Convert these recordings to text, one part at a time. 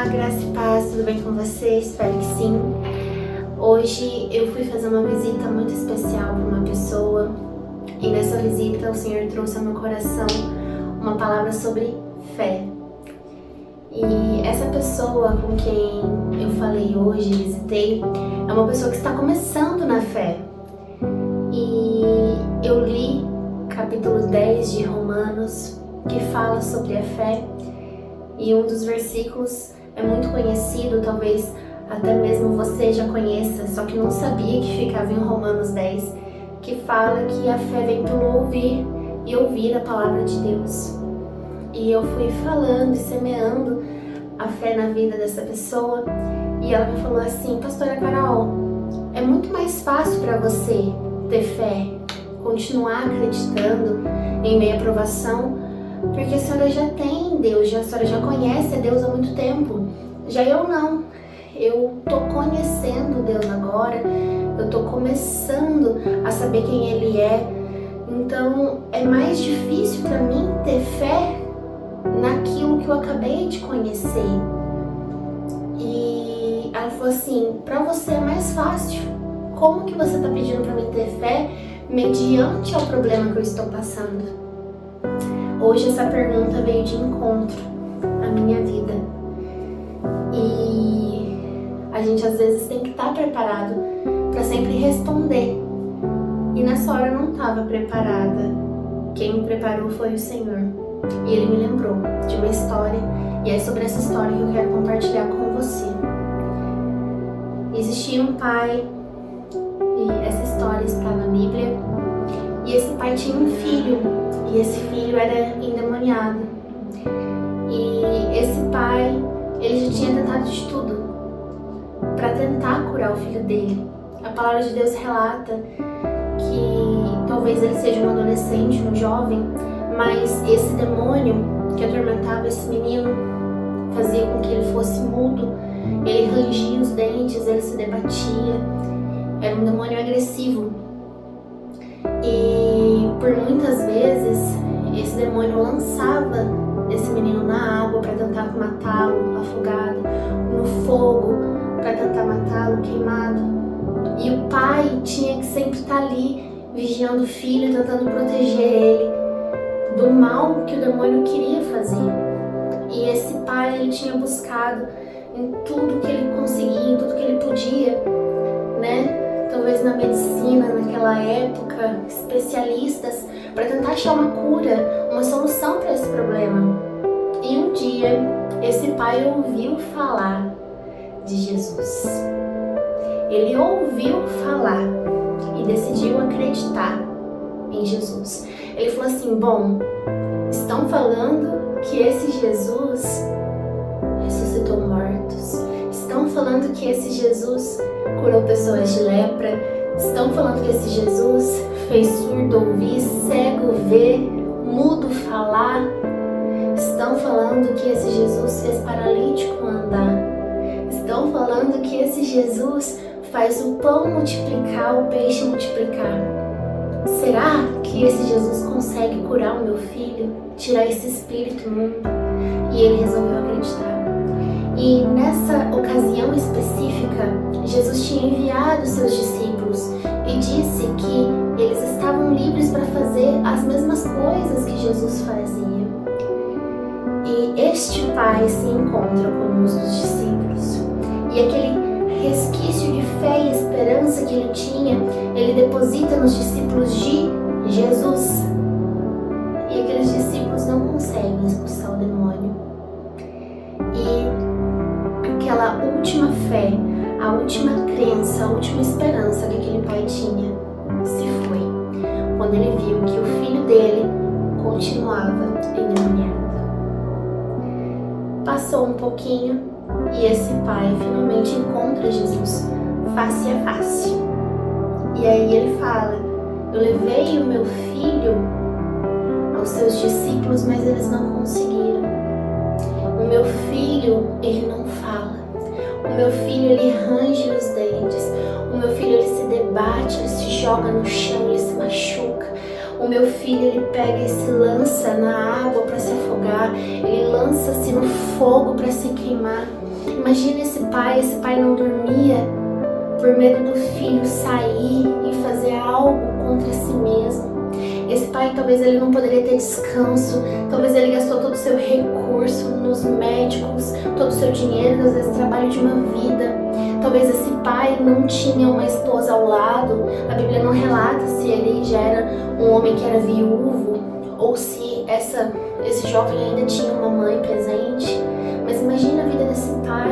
Olá, graça e paz, tudo bem com você? Espero que sim. Hoje eu fui fazer uma visita muito especial para uma pessoa e nessa visita o Senhor trouxe ao meu coração uma palavra sobre fé. E essa pessoa com quem eu falei hoje, visitei, é uma pessoa que está começando na fé. E eu li capítulo 10 de Romanos, que fala sobre a fé. E um dos versículos é muito conhecido, talvez até mesmo você já conheça, só que não sabia que ficava em Romanos 10, que fala que a fé vem pelo ouvir e ouvir a palavra de Deus. E eu fui falando e semeando a fé na vida dessa pessoa e ela me falou assim: Pastora Carol, é muito mais fácil para você ter fé, continuar acreditando em meio à provação, porque a senhora já tem Deus, a senhora já conhece a Deus há muito tempo. Já eu não. Eu tô conhecendo Deus agora, eu tô começando a saber quem Ele é. Então é mais difícil para mim ter fé naquilo que eu acabei de conhecer. E ela falou assim: para você é mais fácil. Como que você tá pedindo para mim ter fé mediante ao problema que eu estou passando? Hoje essa pergunta veio de encontro à minha vida. E a gente às vezes tem que estar preparado para sempre responder. E nessa hora eu não estava preparada. Quem me preparou foi o Senhor. E Ele me lembrou de uma história. E é sobre essa história que eu quero compartilhar com você. Existia um pai, e essa história está na Bíblia. E esse pai tinha um filho. E esse filho era endemoniado. E esse pai, ele já tinha tentado de tudo para tentar curar o filho dele. A palavra de Deus relata que talvez ele seja um adolescente, um jovem, mas esse demônio que atormentava esse menino fazia com que ele fosse mudo, ele rangia os dentes, ele se debatia. Era um demônio agressivo. E por muitas vezes esse demônio lançava esse menino na água para tentar matá-lo afogado, no fogo para tentar matá-lo queimado. E o pai tinha que sempre estar ali vigiando o filho, tentando proteger ele do mal que o demônio queria fazer. E esse pai, ele tinha buscado em tudo que ele conseguia, em tudo que ele podia, né? Talvez na medicina, naquela época, especialistas, para tentar achar uma cura, uma solução para esse problema. E um dia, esse pai ouviu falar de Jesus. Ele ouviu falar e decidiu acreditar em Jesus. Ele falou assim: bom, estão falando que esse Jesus ressuscitou mortos. Estão falando que esse Jesus curou pessoas de lepra. Estão falando que esse Jesus fez surdo ouvir, cego ver, mudo falar. Estão falando que esse Jesus fez paralítico andar. Estão falando que esse Jesus faz o pão multiplicar, o peixe multiplicar. Será que esse Jesus consegue curar o meu filho, tirar esse espírito imundo? E ele resolveu acreditar. E nessa ocasião específica, Jesus tinha enviado seus discípulos e disse que eles estavam livres para fazer as mesmas coisas que Jesus fazia. E este pai se encontra com os discípulos. E aquele resquício de fé e esperança que ele tinha, ele deposita nos discípulos de Jesus. E aqueles discípulos não conseguem expulsar o demônio. E aquela última fé, a última crença, a última esperança que aquele pai tinha se foi, quando ele viu que o filho dele continuava endemoniado. Passou um pouquinho e esse pai finalmente encontra Jesus face a face. E aí ele fala: eu levei o meu filho aos seus discípulos, mas eles não conseguiram. O meu filho, ele não fala. O meu filho, ele range os dentes. O meu filho, ele se debate, ele se joga no chão, ele se machuca. O meu filho, ele pega e se lança na água para se afogar. Ele lança-se no fogo para se queimar. Imagina esse pai não dormia por medo do filho sair e fazer algo contra si mesmo. Esse pai, talvez ele não poderia ter descanso, talvez ele gastou todo o seu recurso nos médicos, todo o seu dinheiro, às vezes trabalho de uma vida. Talvez esse pai não tinha uma esposa ao lado, a Bíblia não relata se ele já era um homem que era viúvo ou se esse jovem ainda tinha uma mãe presente. Mas imagina a vida desse pai,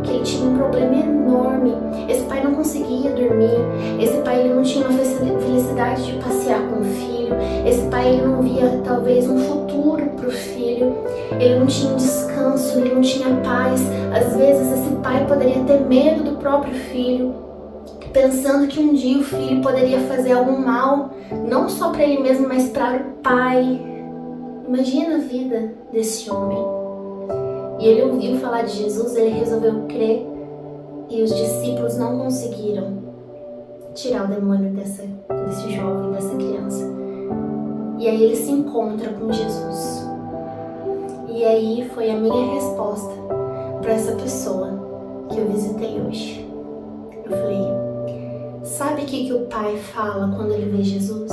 que ele tinha um problema enorme. Esse pai não conseguia dormir, esse pai ele não tinha uma felicidade de passear com o filho, esse pai ele não via talvez um futuro para o filho, ele não tinha um descanso, ele não tinha paz. Às vezes esse pai poderia ter medo do próprio filho, pensando que um dia o filho poderia fazer algum mal, não só para ele mesmo, mas para o pai. Imagina a vida desse homem. E ele ouviu falar de Jesus, ele resolveu crer, e os discípulos não conseguiram tirar o demônio desse jovem, dessa criança. E aí ele se encontra com Jesus. E aí foi a minha resposta para essa pessoa que eu visitei hoje. Eu falei, sabe o que o pai fala quando ele vê Jesus?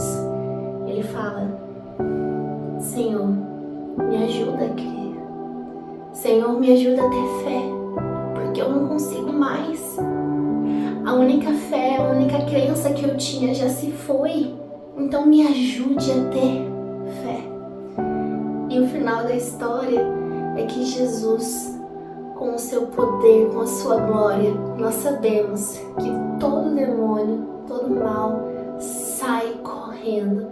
Ele fala, Senhor, me ajuda a crer. Senhor, me ajuda a ter fé, porque eu não consigo mais. A única fé, a única crença que eu tinha já se foi. Então me ajude a ter fé. E o final da história é que Jesus, com o seu poder, com a sua glória, nós sabemos que todo demônio, todo mal sai correndo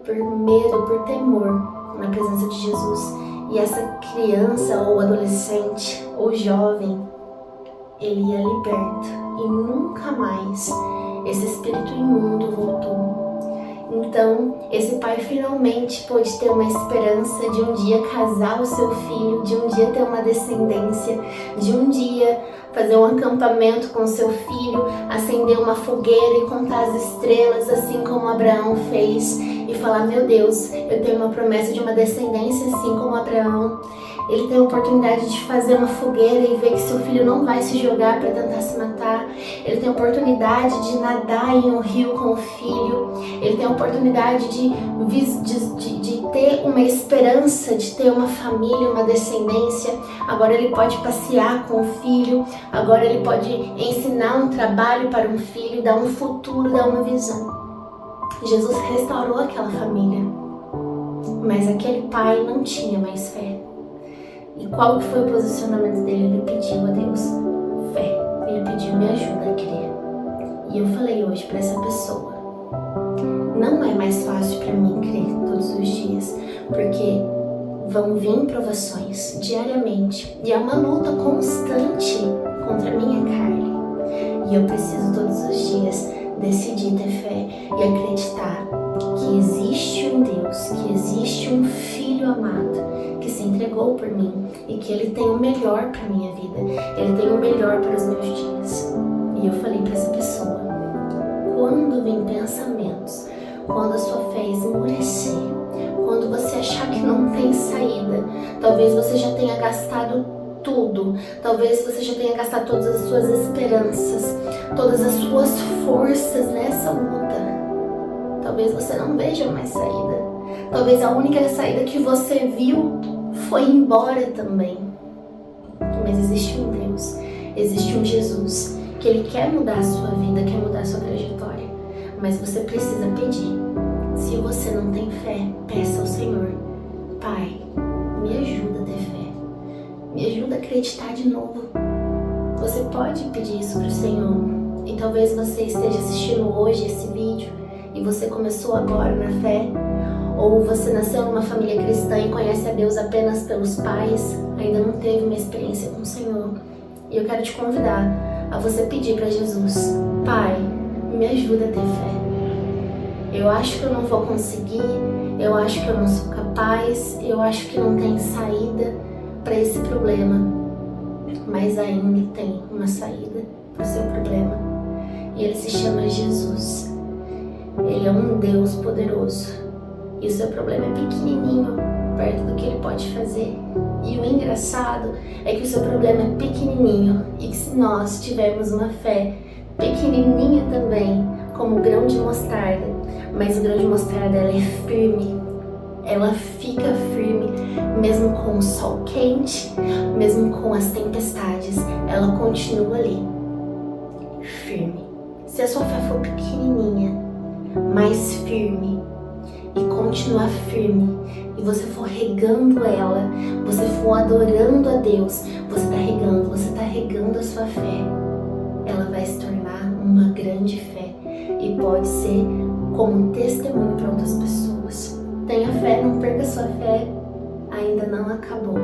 por medo, por temor na presença de Jesus. E essa criança ou adolescente ou jovem, ele é liberto e nunca mais esse espírito imundo voltou. Então, esse pai finalmente pôde ter uma esperança de um dia casar o seu filho, de um dia ter uma descendência, de um dia fazer um acampamento com seu filho, acender uma fogueira e contar as estrelas, assim como Abraão fez, e falar, meu Deus, eu tenho uma promessa de uma descendência assim como Abraão. Ele tem a oportunidade de fazer uma fogueira e ver que seu filho não vai se jogar para tentar se matar. Ele tem a oportunidade de nadar em um rio com o filho. Ele tem a oportunidade de ter uma esperança, de ter uma família, uma descendência. Agora ele pode passear com o filho. Agora ele pode ensinar um trabalho para um filho, dar um futuro, dar uma visão. Jesus restaurou aquela família. Mas aquele pai não tinha mais fé. E qual que foi o posicionamento dele? Ele pediu a Deus fé. Ele pediu, me ajuda a crer. E eu falei hoje para essa pessoa, não é mais fácil para mim crer todos os dias, porque vão vir provações diariamente. E é uma luta constante contra a minha carne. E eu preciso todos os dias decidir ter fé e acreditar que existe um Deus, que existe um Filho amado que se entregou por mim e que Ele tem o melhor para minha vida, Ele tem o melhor para os meus dias. E eu falei para essa pessoa, quando vem pensamentos, quando a sua fé esmorecer, quando você achar que não tem saída, talvez você já tenha gastado tudo, talvez você já tenha gastado todas as suas esperanças, todas as suas forças nessa luta, talvez você não veja mais saída, talvez a única saída que você viu foi embora também. Mas existe um Deus, existe um Jesus, que Ele quer mudar a sua vida, quer mudar a sua trajetória, mas você precisa pedir. Se você não tem fé, peça ao Senhor, Pai, me ajuda a ter fé, me ajuda a acreditar de novo. Você pode pedir isso para o Senhor. E talvez você esteja assistindo hoje esse vídeo e você começou agora na fé, ou você nasceu numa família cristã e conhece a Deus apenas pelos pais, ainda não teve uma experiência com o Senhor. E eu quero te convidar a você pedir para Jesus, Pai, me ajuda a ter fé. Eu acho que eu não vou conseguir, eu acho que eu não sou capaz, eu acho que não tem saída para esse problema, mas ainda tem uma saída para o seu problema. E Ele se chama Jesus. Ele é um Deus poderoso. E o seu problema é pequenininho perto do que Ele pode fazer. E o engraçado é que o seu problema é pequenininho e que se nós tivermos uma fé pequenininha também, como o grão de mostarda, mas o grão de mostarda ela é firme, ela fica firme mesmo com o sol quente, mesmo com as tempestades, ela continua ali, firme. Se a sua fé for pequenininha, mais firme, e continuar firme, e você for regando ela, você for adorando a Deus, você tá regando a sua fé, ela vai se tornar uma grande fé e pode ser como testemunho para outras pessoas. Tenha fé, não perca sua fé, ainda não acabou.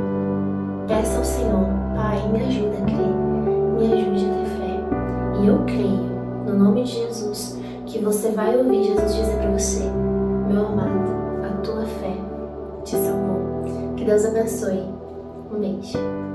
Peça ao Senhor, Pai, me ajuda a crer, me ajude a ter fé. E eu creio, no nome de Jesus, que você vai ouvir Jesus dizer para você: meu amado, a tua fé te salvou. Que Deus abençoe. Um beijo.